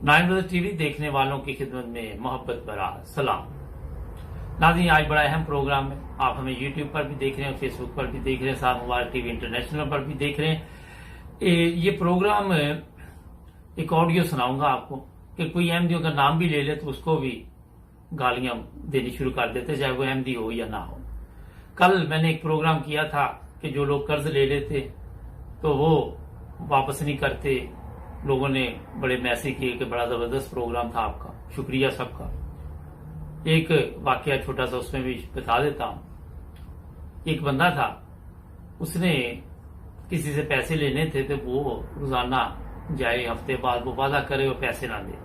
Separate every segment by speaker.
Speaker 1: Nine brother TV देखने वालों की खिदमत में मोहब्बत भरा सलाम। नाज़रीन, आज बड़ा अहम प्रोग्राम है। आप हमें यूट्यूब पर भी देख रहे हैं, फेसबुक पर भी देख रहे हैं, साथ मुबारक टीवी इंटरनेशनल पर भी देख रहे हैं। ये प्रोग्राम एक ऑडियो सुनाऊंगा आपको कि कोई अहमदियों का नाम भी ले ले तो उसको भी गालियां देनी शुरू कर देते, चाहे वो अहमदी हो या ना हो। कल मैंने एक प्रोग्राम किया था कि जो लोग कर्ज ले लेते तो वो वापस नहीं करते। लोगों ने बड़े मैसेज किए कि बड़ा जबरदस्त प्रोग्राम था आपका, शुक्रिया सबका। एक वाकया छोटा सा उसमें भी बता देता हूं। एक बंदा था, उसने किसी से पैसे लेने थे तो वो रोजाना जाए, हफ्ते बाद वो वादा करे वो पैसे ना दे।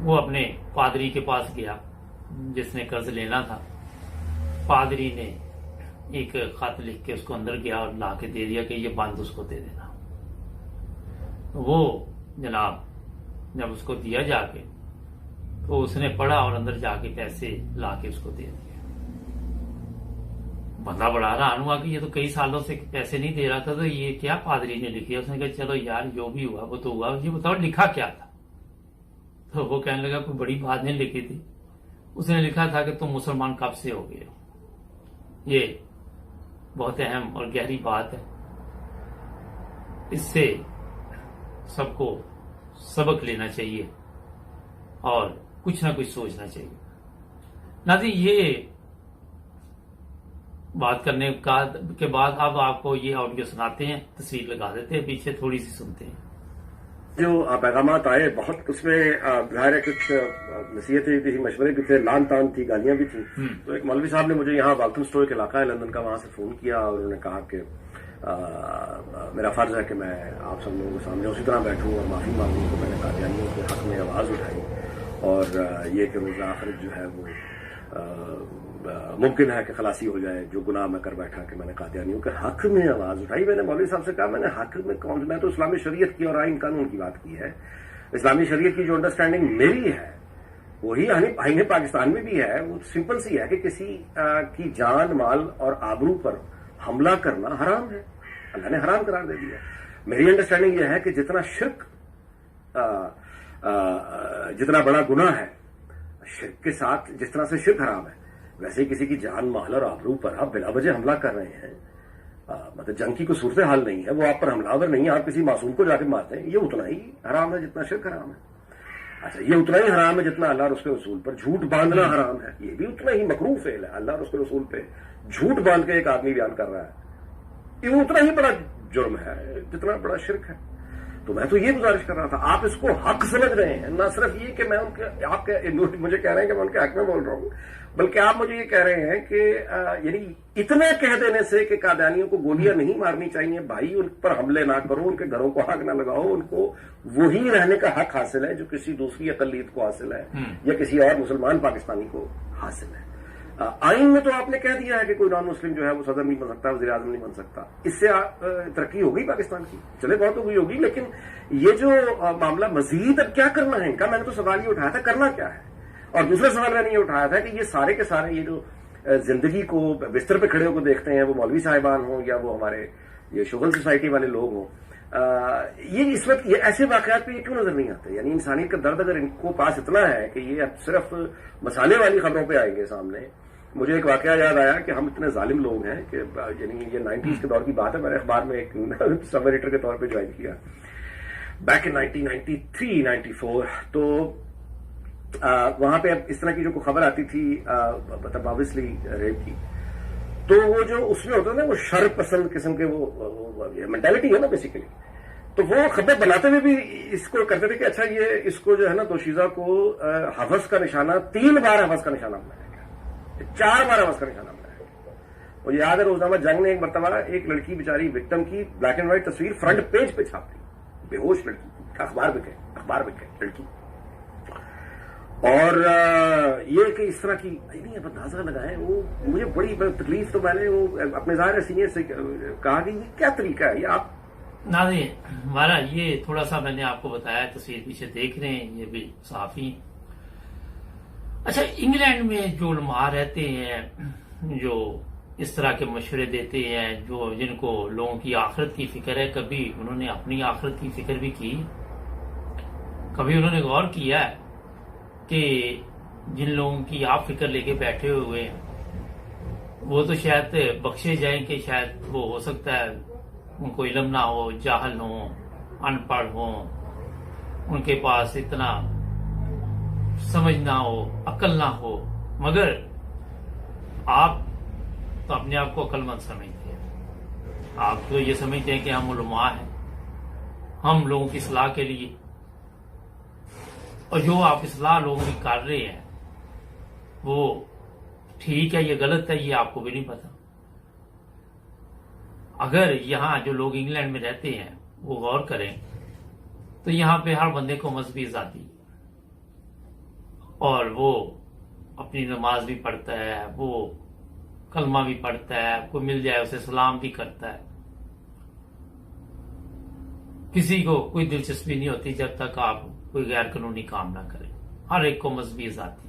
Speaker 1: वो अपने पादरी के पास गया जिसने कर्ज लेना था। पादरी ने एक खत लिख के उसको अंदर गया और ला के दे दिया कि ये बंद उसको दे देना। वो जनाब जब उसको दिया जाके तो उसने पढ़ा और अंदर जाके पैसे ला के उसको दे दिया। बंदा बड़ा हैरान हुआ कि ये तो कई सालों से पैसे नहीं दे रहा था, तो ये क्या पादरी ने लिखी। उसने कहा चलो यार जो भी हुआ वो तो हुआ, ये बताओ लिखा क्या था। तो वो कहने लगा कोई बड़ी बात नहीं लिखी थी। उसने लिखा था कि तुम मुसलमान कब से हो गए हो। ये बहुत अहम और गहरी बात है, इससे सबको सबक लेना चाहिए और कुछ ना कुछ सोचना चाहिए। नाज़रीन, ये बात करने के बाद अब आपको ये ऑडियो सुनाते हैं, तस्वीर लगा देते हैं, पीछे थोड़ी सी सुनते हैं।
Speaker 2: जो पैगामात आए बहुत, उसमें जाहिर है कुछ नसीहतें भी थी, मशवरे भी थे, लान तान थी, गालियां भी थी। तो एक मौलवी साहब ने मुझे यहाँ वाल्थम स्टोर के इलाका है लंदन का, वहां से फोन किया और उन्होंने कहा कि मेरा फर्ज है कि मैं आप सब लोगों के सामने उसी तरह बैठूं और माफी मांगूं। तो मैंने कादियानियों के हक में आवाज उठाई और ये कि रोज़ा आखिर जो है वो मुमकिन है कि खलासी हो जाए जो गुनाह मैं कर बैठा, कि मैंने कादियानियों के हक में आवाज उठाई। मैंने मौलवी साहब से कहा मैंने हक में कौन, मैं तो इस्लामी शरीयत की और आइन कानून की बात की है। इस्लामी शरीयत की जो अंडरस्टैंडिंग मेरी है वही आईने पाकिस्तान में भी है। वो सिंपल सी है कि किसी की जान माल और आबरू पर हमला करना हराम है, अल्लाह ने हराम करार दे दिया। मेरी अंडरस्टैंडिंग यह है कि जितना शिर्क जितना बड़ा गुनाह है, शिर्क के साथ जिस तरह से शिर्क हराम है, वैसे ही किसी की जान माल और आबरू पर आप बिला वजह हमला कर रहे हैं। मतलब जंग की कोई सूरत हाल नहीं है, वो आप पर हमलावर नहीं है, आप किसी मासूम को जाके मारते हैं, ये उतना ही हराम है जितना शिर्क हराम है। अच्छा, ये उतना ही हराम है जितना अल्लाह और उसके रसूल पर झूठ बांधना हराम है। ये भी उतना ही मकरूह फेल है। अल्लाह और उसके रसूल पे झूठ बांध के एक आदमी बयान कर रहा है, ये उतना ही बड़ा जुर्म है जितना बड़ा शिर्क है। तो मैं तो ये गुजारिश कर रहा था, आप इसको हक समझ रहे हैं, ना सिर्फ ये कि मैं उनके आपके मुझे कह रहे हैं कि मैं उनके हक में बोल रहा हूं, बल्कि आप मुझे ये कह रहे हैं कि यानी इतना कह देने से कि कादियानियों को गोलियां नहीं मारनी चाहिए भाई, उन पर हमले ना करो, उनके घरों को आग ना लगाओ, उनको वही रहने का हक हासिल है जो किसी दूसरी अकलीत को हासिल है या किसी और मुसलमान पाकिस्तानी को हासिल है। आइन में तो आपने कह दिया है कि कोई नॉन मुस्लिम जो है वो सदर नहीं बन सकता, वज़ीर आज़म नहीं बन सकता। इससे तरक्की हो गई पाकिस्तान की, चले बहुत हो गई होगी, लेकिन ये जो मामला मजीद अब क्या करना है इनका, मैंने तो सवाल ये उठाया था करना क्या है। और दूसरा सवाल मैंने ये उठाया था कि ये सारे के सारे ये जो जिंदगी को बिस्तर पे खड़े होकर देखते हैं, वो मौलवी साहिबान हो या वो हमारे ये शुगल सोसाइटी वाले लोग हों, ये इस वक्त ये ऐसे वाकयात पे ये क्यों नजर नहीं आते। यानी इंसानियत का दर्द अगर इनको पास इतना है कि ये अब सिर्फ मसाले वाली खबरों पे आएंगे सामने। मुझे एक वाकया याद आया कि हम इतने जालिम लोग हैं कि यानी ये 90s के दौर की बात है, मैंने अखबार में एक सब एडिटर के तौर पे ज्वाइन किया बैक इन 1993-94। तो वहां पे अब इस तरह की जो खबर आती थी मतलब ऑब्वियसली रेप की, तो वो जो उसमें होता है ना वो शर पसंद किस्म के वो मेंटालिटी है ना बेसिकली, तो वो खबर बनाते हुए भी इसको करते थे कि अच्छा ये इसको जो है ना दोशीजा को हवस का निशाना 3 बार हवस का निशाना बनाया गया, 4 बार हवस का निशाना बनाया गया। मुझे याद है रोजनामा जंग ने एक मरतबा एक लड़की बेचारी विक्टिम की ब्लैक एंड व्हाइट तस्वीर फ्रंट पेज पे छाप दी, बेहोश लड़की, अखबार बिके लड़की। और ये कि इस तरह की नहीं अब अंदाजा लगाए, वो मुझे बड़ी तकलीफ, तो मैंने वो अपने ज़ाहिर सीनियर से कहा कि ये क्या तरीका है ये आप
Speaker 1: नाज़रीन हमारा ये थोड़ा सा मैंने आपको बताया, तस्वीर पीछे देख रहे हैं, ये भी सहाफी। अच्छा, इंग्लैंड में जो उलमा रहते हैं, जो इस तरह के मशवरे देते हैं, जो जिनको लोगों की आखिरत की फिक्र है, कभी उन्होंने अपनी आखिरत की फिक्र भी की? कभी उन्होंने गौर किया है कि जिन लोगों की आप फिक्र लेके बैठे हुए हैं वो तो शायद बख्शे जाएं कि शायद वो हो सकता है उनको इल्म ना हो, जाहल हो, अनपढ़ हो, उनके पास इतना समझ ना हो, अकल ना हो, मगर आप तो अपने आप को अक्लमंद समझते हैं। आप तो ये समझते हैं कि हम उलमा हैं, हम लोगों की सलाह के लिए, और जो आप इस्लाह लोगों की कर रहे हैं वो ठीक है, ये गलत है, ये आपको भी नहीं पता। अगर यहां जो लोग इंग्लैंड में रहते हैं वो गौर करें तो यहां पे हर बंदे को मजहबी आजादी है और वो अपनी नमाज भी पढ़ता है, वो कलमा भी पढ़ता है, कोई मिल जाए उसे सलाम भी करता है। किसी को कोई दिलचस्पी नहीं होती जब तक आप कोई गैर कानूनी काम ना करें। हर एक को मजहबी आजादी।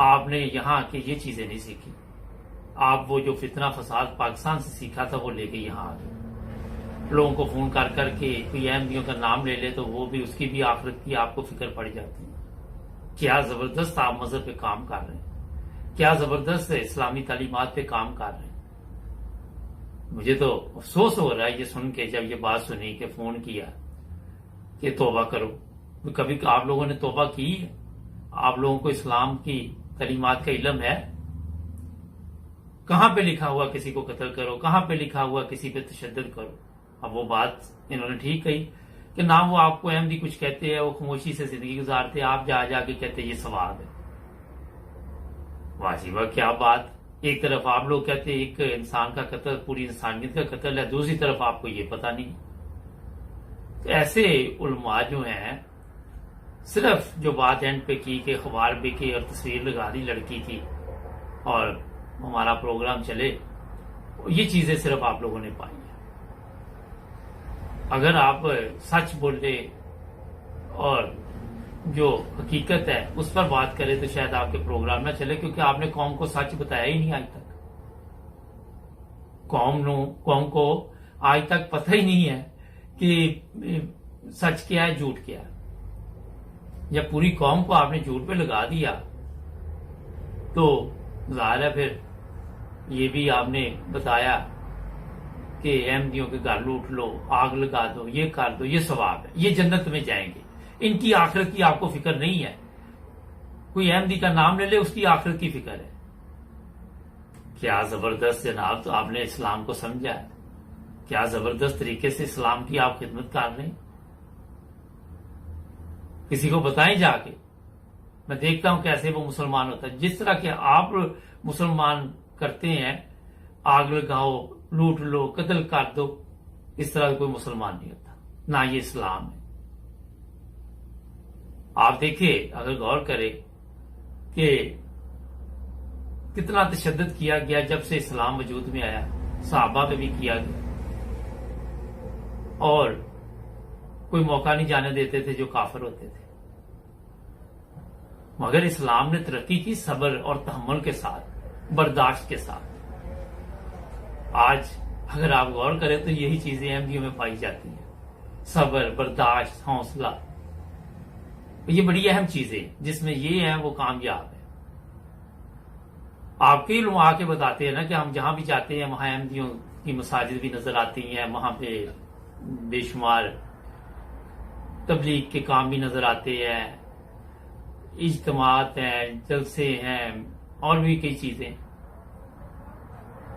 Speaker 1: आपने यहां के ये चीजें नहीं सीखी। आप वो जो फितना फसाद पाकिस्तान से सीखा था वो लेके यहां आ गए। लोगों को फोन कर करके कोई अहमदियों का नाम ले ले तो वो भी, उसकी भी आखिरत की आपको फिक्र पड़ जाती है। क्या जबरदस्त आप मजहब पे काम कर रहे हैं, क्या जबरदस्त इस्लामी तालीमात पे काम कर रहे हैं। मुझे तो अफसोस हो रहा है ये सुन के, जब ये बात सुनी कि फोन किया कि तौबा करो। कभी आप लोगों ने तौबा की है? आप लोगों को इस्लाम की तालीमात का इल्म है? कहां पे लिखा हुआ किसी को कत्ल करो, कहां पे लिखा हुआ किसी पे तशद्दुद करो? अब वो बात इन्होंने ठीक कही कि ना वो आपको अहमदी कुछ कहते हैं, वो खामोशी से जिंदगी गुजारते हैं, आप जा जाके कहते हैं ये सवाब है। वाजिबा क्या बात। एक तरफ आप लोग कहते हैं एक इंसान का कत्ल पूरी इंसानियत का कत्ल है, दूसरी तरफ आपको ये पता नहीं। तो ऐसे उलमा जो हैं, सिर्फ जो बात एंड पे की कि अखबार बेके और तस्वीर लगा दी लड़की की और हमारा प्रोग्राम चले, ये चीजें सिर्फ आप लोगों ने पाई है। अगर आप सच बोले और जो हकीकत है उस पर बात करें तो शायद आपके प्रोग्राम में चले, क्योंकि आपने कौम को सच बताया ही नहीं आज तक। कौम को आज तक पता ही नहीं है कि सच क्या है, झूठ क्या है। जब पूरी कौम को आपने झूठ पे लगा दिया तो जाहिर है फिर ये भी आपने बताया कि अहमदियों के घर लूट लो, आग लगा दो, ये कर दो, ये सवाब है, ये जन्नत में जाएंगे। इनकी आखिरत की आपको फिक्र नहीं है। कोई अहमदी का नाम ले ले, उसकी आखिरत की फिक्र है। क्या जबरदस्त जनाब, तो आपने इस्लाम को समझा है। क्या जबरदस्त तरीके से इस्लाम की आप खिदमत कर रहे हैं। किसी को बताएं जाके, मैं देखता हूं कैसे वो मुसलमान होता है। जिस तरह के आप मुसलमान करते हैं, आग लगाओ, लूट लो, कत्ल कर दो, इस तरह कोई मुसलमान नहीं होता, ना ये इस्लाम है। आप देखिए, अगर गौर करें कि कितना तशद्दुद किया गया जब से इस्लाम वजूद में आया, सहाबा पे भी किया गया, और कोई मौका नहीं जाने देते थे जो काफिर होते थे। मगर इस्लाम ने तरक्की की सब्र और तहम्मुल के साथ, बर्दाश्त के साथ। आज अगर आप गौर करें तो यही चीजें अहमदियों में पाई जाती हैं, सब्र, बर्दाश्त, हौसला। ये बड़ी अहम चीजें जिसमें ये है वो कामयाब है। आपके लोग आके बताते हैं ना कि हम जहां भी जाते हैं वहां अहमदियों की मसाजिद भी नजर आती हैं, वहां पे बेशुमार तबलीग के काम भी नजर आते हैं, इज्तिमात हैं, जलसे हैं, और भी कई चीजें।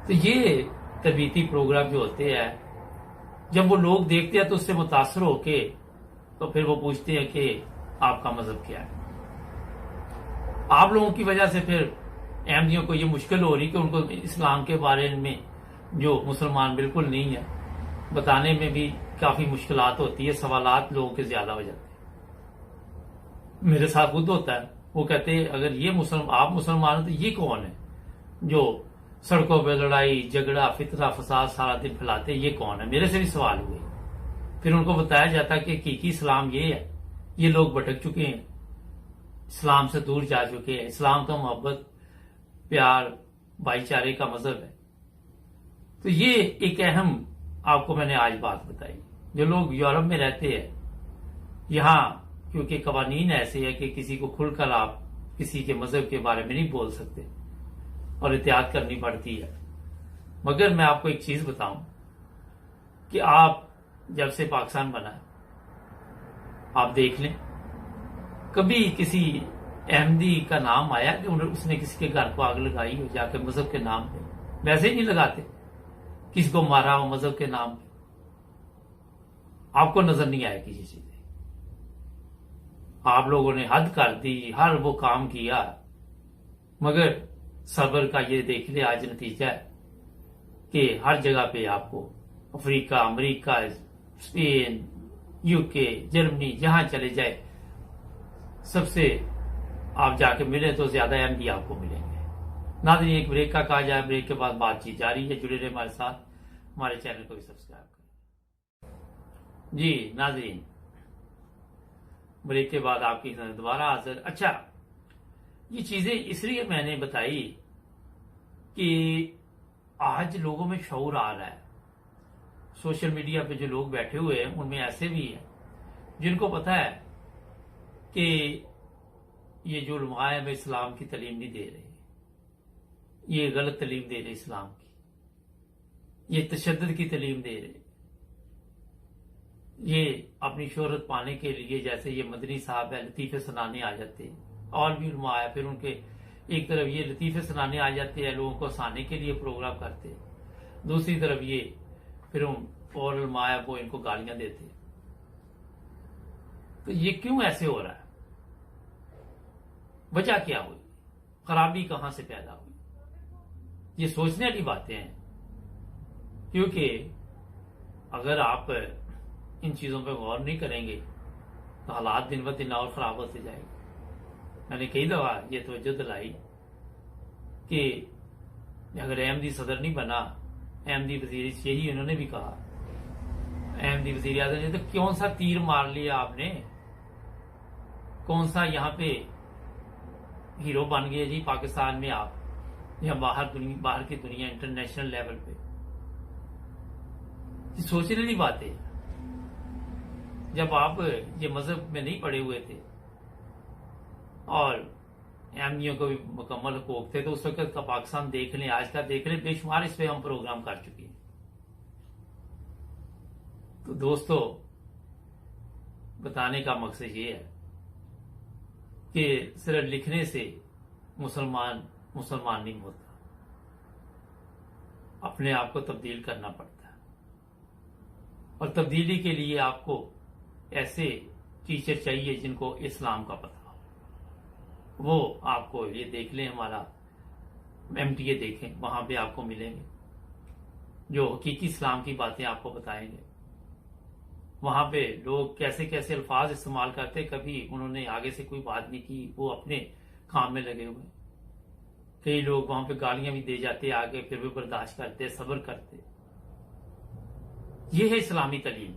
Speaker 1: तो ये तरबीती प्रोग्राम जो होते हैं, जब वो लोग देखते हैं तो उससे मुतासर होके तो फिर वो पूछते हैं कि आपका मजहब क्या है। आप लोगों की वजह से फिर अहमदियों को ये मुश्किल हो रही कि उनको इस्लाम के बारे में, जो मुसलमान बिल्कुल नहीं है, बताने में भी काफी मुश्किलात होती है। सवालात लोगों के ज्यादा हो जाते हैं। मेरे साथ खुद होता है, वो कहते हैं अगर ये आप मुसलमान हो तो ये कौन है जो सड़कों पर लड़ाई झगड़ा फितना फसाद सारा दिन फैलाते, ये कौन है? मेरे से भी सवाल हुए। फिर उनको बताया जाता कि हकीकी इस्लाम ये है, ये लोग भटक चुके हैं, इस्लाम से दूर जा चुके हैं। इस्लाम तो मोहब्बत, प्यार, भाईचारे का मजहब है। तो ये एक अहम आपको मैंने आज बात बताई। जो लोग यूरोप में रहते हैं यहाँ क्योंकि कवानीन ऐसे है कि किसी को खुलकर आप किसी के मजहब के बारे में नहीं बोल सकते और एहतियात करनी पड़ती है। मगर मैं आपको एक चीज बताऊं कि आप जब से पाकिस्तान बना है, आप देख लें, कभी किसी अहमदी का नाम आया कि उसने किसी के घर को आग लगाई हो जाकर मजहब के नाम पे? वैसे ही नहीं लगाते। किसी को मारा हो मजहब के नाम पे, आपको नजर नहीं आया किसी चीज। आप लोगों ने हद कर दी, हर वो काम किया, मगर सब्र का ये देख ले आज नतीजा है कि हर जगह पे आपको Africa, America, Spain, UK, Germany, जहां चले जाए सबसे आप जाके मिले तो ज्यादा अहमदी आपको मिलेंगे। नाज़रीन, एक ब्रेक का कहा जाए, ब्रेक के बाद बातचीत जारी है। जुड़े रहे हमारे साथ, हमारे चैनल को भी सब्सक्राइब करें। जी नाज़रीन, ब्रेक के बाद आपकी दोबारा हाजिर। अच्छा, ये चीजें इसलिए मैंने बताई कि आज लोगों में शऊर आ रहा है। सोशल मीडिया पे जो लोग बैठे हुए हैं उनमें ऐसे भी हैं जिनको पता है कि ये जो उलमा है वे इस्लाम की तालीम नहीं दे रहे, ये गलत तालीम दे रहे इस्लाम की, ये तशद्दुद की तालीम दे रहे, ये अपनी शोहरत पाने के लिए, जैसे ये मदनी साहब है, लतीफे सुनाने आ जाते हैं। और भी उलमा है, फिर उनके एक तरफ ये लतीफे सुनाने आ जाते हैं, लोगों को हंसाने के लिए प्रोग्राम करते हैं, दूसरी तरफ ये फिर और उलमा है वो इनको गालियां देते हैं। तो ये क्यों ऐसे हो रहा है? वजह क्या हुई? खराबी कहां से पैदा हुई? ये सोचने वाली बातें हैं, क्योंकि अगर आप इन चीजों पर गौर नहीं करेंगे तो हालात दिन ब दिन और खराब होते जाएंगे। मैंने कई दफा ये तवज्जो दिलाई कि अगर अहमदी सदर नहीं बना, अहमदी वजीर, यही उन्होंने भी कहा, अहमदी वजीर आज़म ने तो कौन सा तीर मार लिया आपने, कौन सा यहाँ पे हीरो बन गए जी पाकिस्तान में आप, या बाहर की दुनिया, इंटरनेशनल लेवल पे। सोचने वाली बात है। जब आप ये मजहब में नहीं पड़े हुए थे और अहमदियों को भी मुकम्मल हुकूक थे, तो उस वक्त का पाकिस्तान देख लें, आज का देख लें, बेशुमार इस पे हम प्रोग्राम कर चुके हैं। तो दोस्तों, बताने का मकसद ये है कि सिर्फ लिखने से मुसलमान नहीं होता, अपने आप को तब्दील करना पड़ता है। और तब्दीली के लिए आपको ऐसे टीचर चाहिए जिनको इस्लाम का पता हो। वो आपको ये देख लें, हमारा MTA देखें, वहां पे आपको मिलेंगे जो हकीकी इस्लाम की बातें आपको बताएंगे। वहां पे लोग कैसे कैसे अल्फाज इस्तेमाल करते, कभी उन्होंने आगे से कोई बात नहीं की, वो अपने काम में लगे हुए। कई लोग वहां पे गालियां भी दे जाते आगे, फिर भी बर्दाश्त करते, सब्र करते। ये है इस्लामी तालीम।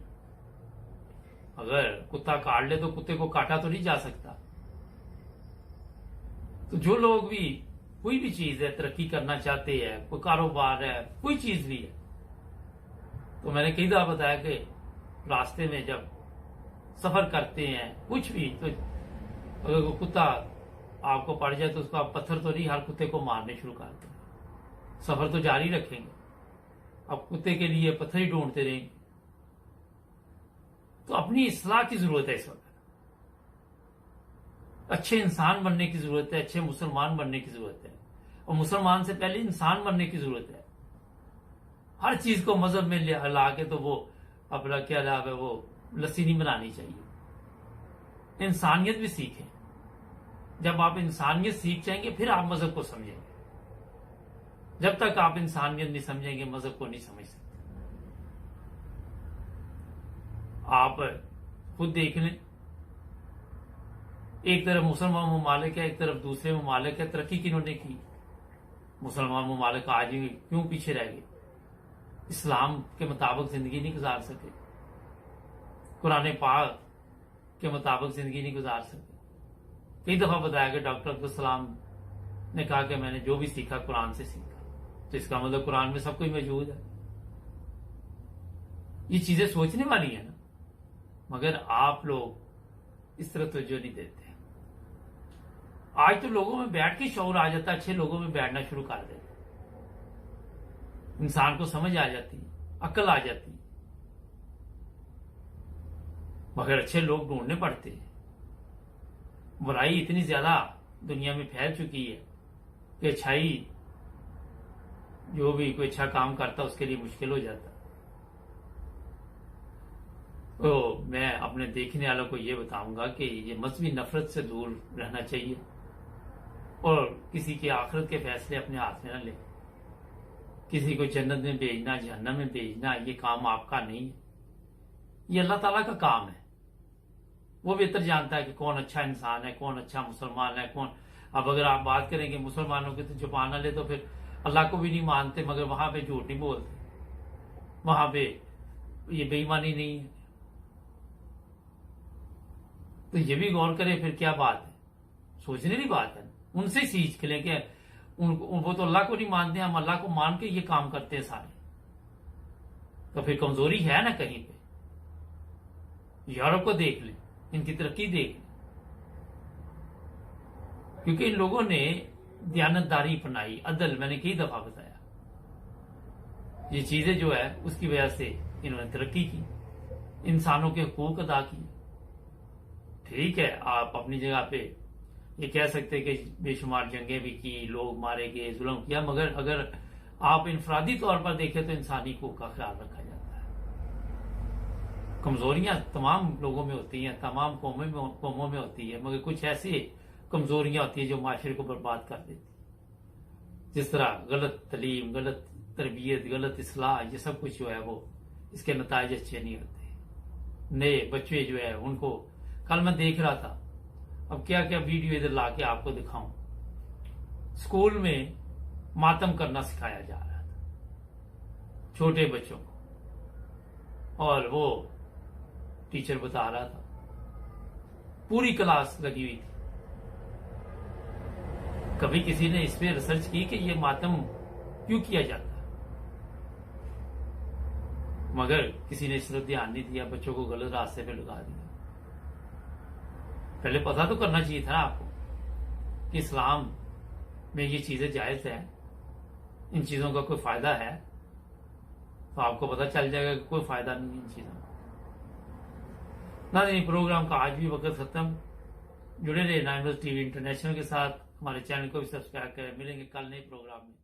Speaker 1: अगर कुत्ता काट ले तो कुत्ते को काटा तो नहीं जा सकता। तो जो लोग भी कोई भी चीज है तरक्की करना चाहते हैं, कोई कारोबार है, कोई चीज भी है, तो मैंने कई दफा बताया कि रास्ते में जब सफर करते हैं कुछ भी, तो अगर कोई कुत्ता आपको पड़ जाए तो उसको आप पत्थर तो नहीं हर कुत्ते को मारने शुरू कर दें। सफर तो जारी रखेंगे, अब कुत्ते के लिए पत्थर ही ढूंढते रहेंगे। तो अपनी इस्लाह की जरूरत है। इस वक्त अच्छे इंसान बनने की जरूरत है, अच्छे मुसलमान बनने की जरूरत है, और मुसलमान से पहले इंसान बनने की जरूरत है। हर चीज को मजहब में ला के तो वो अपना क्या लाभ है, वो लस्सी नहीं बनानी चाहिए। इंसानियत भी सीखें। जब आप इंसानियत सीख जाएंगे फिर आप मजहब को समझेंगे। जब तक आप इंसानियत नहीं समझेंगे, मजहब को नहीं समझ सकते। आप खुद देख लें, एक तरफ मुसलमान ममालिक है, एक तरफ दूसरे ममालिक है, तरक्की किन्होंने की? मुसलमान ममालिक आज भी क्यों पीछे रह गए? इस्लाम के मुताबिक जिंदगी नहीं गुजार सके, कुरान पाक के मुताबिक जिंदगी नहीं गुजार सके। कई दफा बताया कि डॉक्टर अब्दुल सलाम ने कहा कि मैंने जो भी सीखा कुरान से सीखा, तो इसका मतलब कुरान में सब कुछ मौजूद है। ये चीजें सोचने वाली है ना, मगर आप लोग इस तरह तवज्जो नहीं देते। आज तो लोगों में बैठ के शौर आ जाता, अच्छे लोगों में बैठना शुरू कर देते, इंसान को समझ आ जाती, अकल आ जाती, मगर अच्छे लोग ढूंढने पड़ते हैं। बुराई इतनी ज्यादा दुनिया में फैल चुकी है कि अच्छाई, जो भी कोई अच्छा काम करता उसके लिए मुश्किल हो जाता। तो मैं अपने देखने वालों को ये बताऊंगा कि ये मजहबी नफरत से दूर रहना चाहिए और किसी के आखिरत के फैसले अपने हाथ में न ले। किसी को जन्नत में भेजना, जहन्नम में भेजना, ये काम आपका नहीं है, ये अल्लाह ताला का काम है। वो बेहतर जानता है कि कौन अच्छा इंसान है, कौन अच्छा मुसलमान है, कौन। अब अगर आप बात करेंगे मुसलमानों की तो जुबान ले, तो फिर अल्लाह को भी नहीं मानते, मगर वहां पे झूठ नहीं बोलते, वहां पे ये बेईमानी नहीं है। तो ये भी गौर करें, फिर क्या बात है, सोचने की बात है। उनसे सीख लें कि वो तो अल्लाह को नहीं मानते, हम अल्लाह को मान के ये काम करते हैं सारे। तो फिर कमजोरी है ना कहीं पे। यूरोप को देख ले, इनकी तरक्की देख ले, क्योंकि इन लोगों ने दयानतदारी अपनाई, अदल, मैंने कई दफा बताया, ये चीजें जो है उसकी वजह से इन्होंने तरक्की की, इंसानों के हकूक अदा किए। ठीक है, आप अपनी जगह पे ये कह सकते कि बेशुमार जंगें भी की, लोग मारे गए, जुल्म किया, मगर अगर आप इनफरादी तौर पर देखें तो इंसानी हकूक का ख्याल रखा जाता है। कमजोरियां तमाम लोगों में होती हैं, तमाम कौमों में होती है, मगर कुछ ऐसी कमजोरियां होती है जो माशरे को बर्बाद कर देती है। जिस तरह गलत तलीम, गलत तरबियत, गलत इस्लाह, ये सब कुछ जो है वो इसके नताइज अच्छे नहीं होते। नए बच्चे जो है उनको, कल मैं देख रहा था, अब क्या क्या वीडियो इधर लाके आपको दिखाऊं, स्कूल में मातम करना सिखाया जा रहा था छोटे बच्चों को, और वो टीचर बता रहा था, पूरी क्लास लगी हुई थी। कभी किसी ने इस पे रिसर्च की कि ये मातम क्यों किया जाता है, मगर किसी ने इस तरफ ध्यान नहीं दिया, बच्चों को गलत रास्ते पे लगा दिया। पहले पता तो करना चाहिए था ना आपको कि इस्लाम में ये चीजें जायज है, इन चीजों का कोई फायदा है, तो आपको पता चल जाएगा कि कोई फायदा नहीं इन चीजों का। ना, प्रोग्राम का आज भी वक्त खत्म। जुड़े रहे नाइमर्स टीवी इंटरनेशनल के साथ, हमारे चैनल को भी सब्सक्राइब करें। मिलेंगे कल नए प्रोग्राम में।